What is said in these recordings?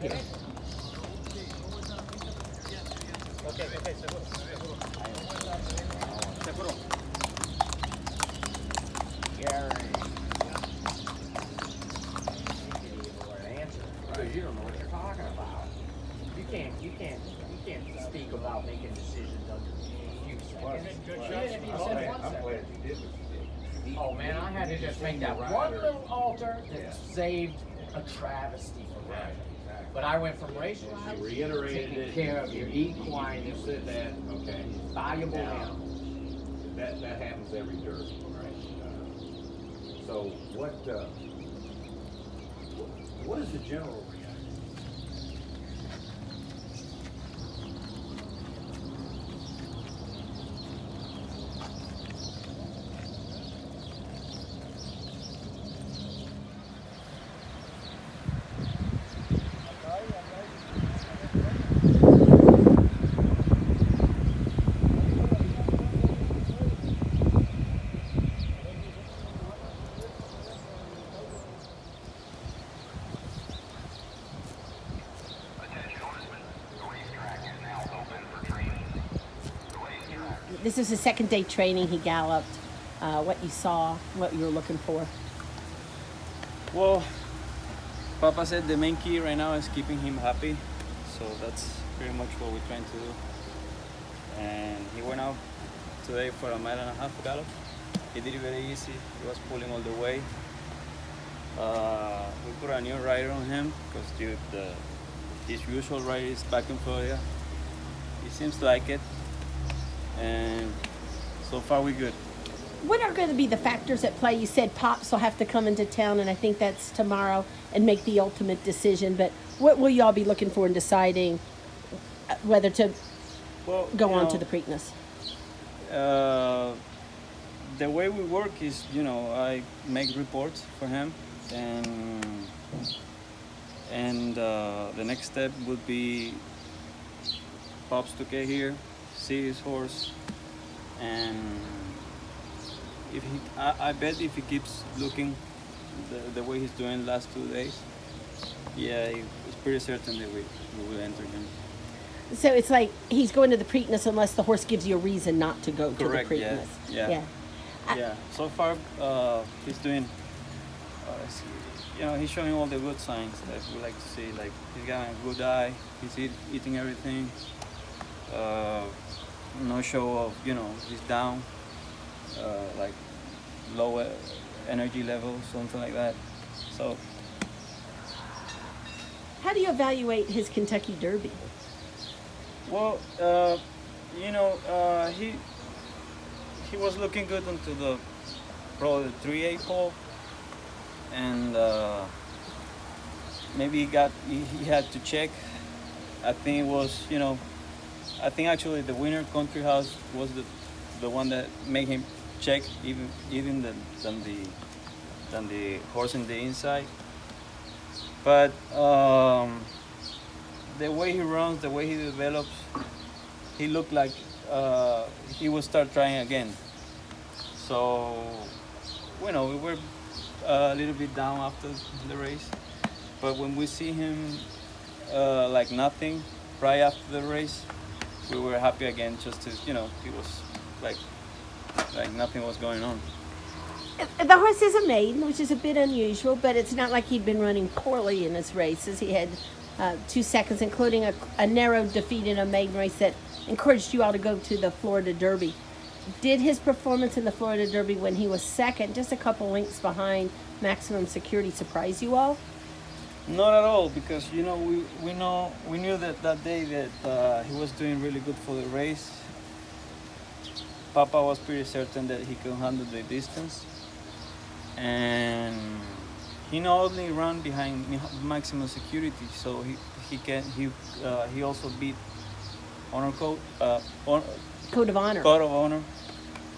Here. Okay, seguro. Seguro. Gary. Because you don't know what you're talking about. You can't speak about making decisions under a few seconds. Good Even shots. if you said 1 I'm second. glad you did what you did. Oh man, I had to just make that one little alter that saved a travesty for Right, Ryan. exactly. But I went from race You routes, reiterated taking it. care of your equine, You said that, okay. valuable Now, animal. that happens every derby, right? So what is the general reaction? This is his second day training. He galloped. What you saw, what you were looking for. Well, Papa said the main key right now is keeping him happy. So that's pretty much what we're trying to do. And he went out today for a 1.5 mile gallop. He did it very easy. He was pulling all the way. We put a new rider on him because his usual rider is back in Florida. He seems to like it. And so far we're good. What are going to be the factors at play? You said Pops will have to come into town, and I think that's tomorrow, and make the ultimate decision. But what will y'all be looking for in deciding whether to go on to the Preakness? The way we work is, I make reports for him, and the next step would be Pops to get here, see his horse, and I bet if he keeps looking the way he's doing the last 2 days, it's pretty certain that we will enter him. So it's like he's going to the Preakness unless the horse gives you a reason not to go Correct, to the Preakness. Yeah. So far, he's doing. He's showing all the good signs that we like to see. Like he's got a good eye. He's eating everything. No show of he's down, like low energy level, something like that. So. How do you evaluate his Kentucky Derby? Well, he was looking good until probably the 3/8 hole, and maybe he had to check. I think it was I think actually the winner Country House was the one that made him check even than the horse in the inside. But the way he runs, the way he develops, he looked like he would start trying again. So, we were a little bit down after the race. But when we see him like nothing right after the race, we were happy again just to, he was like nothing was going on. The horse is a maiden, which is a bit unusual, but it's not like he'd been running poorly in his races. He had 2 seconds, including a narrow defeat in a maiden race that encouraged you all to go to the Florida Derby. Did his performance in the Florida Derby when he was second, just a couple lengths behind Maximum Security, surprise you all? Not at all, because we knew that day that he was doing really good for the race. Papa was pretty certain that he could handle the distance, and he not only ran behind Maximum Security, so he also beat Code of Honor.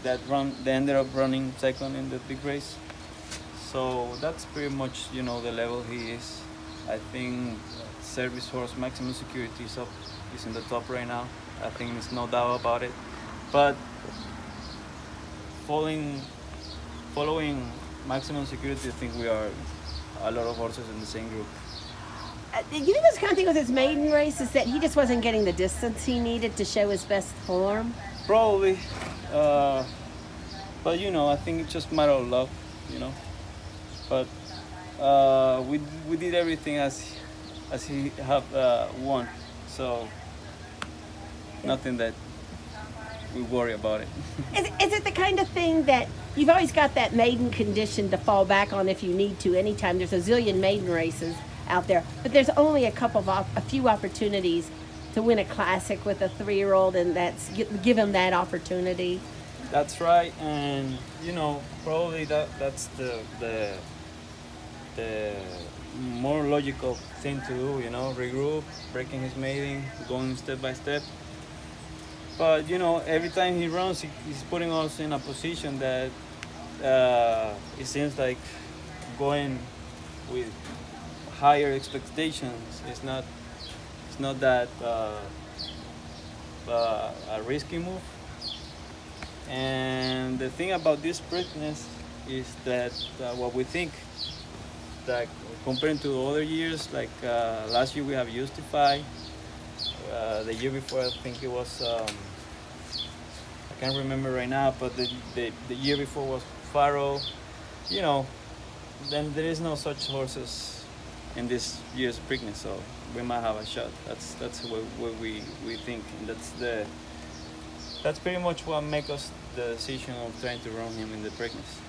They ended up running second in the big race. So that's pretty much the level he is. I think service horse Maximum Security is in the top right now. I think there's no doubt about it. But following Maximum Security, I think we are a lot of horses in the same group. You think that's the kind of thing with his maiden race is that he just wasn't getting the distance he needed to show his best form? Probably, but you know, I think it's just a matter of luck, you know. But we did everything as he have won, so nothing that we worry about it. Is it the kind of thing that you've always got that maiden condition to fall back on if you need to anytime? There's a zillion maiden races out there, but there's only a few opportunities to win a classic with a 3-year-old, and that's give him that opportunity. That's right, and you know, probably that's the more logical thing to do. You know, regroup, breaking his mating, going step by step. But you know, every time he runs, he's putting us in a position that it seems like going with higher expectations. It's not that a risky move. And the thing about this Preakness is that what we think that compared to other years, like last year we have Justify. The year before, I think it was, I can't remember right now, but the year before was Faro. You know, then there is no such horses in this year's Preakness, so we might have a shot. That's what we think, and that's pretty much what makes us the decision of trying to run him in the Preakness.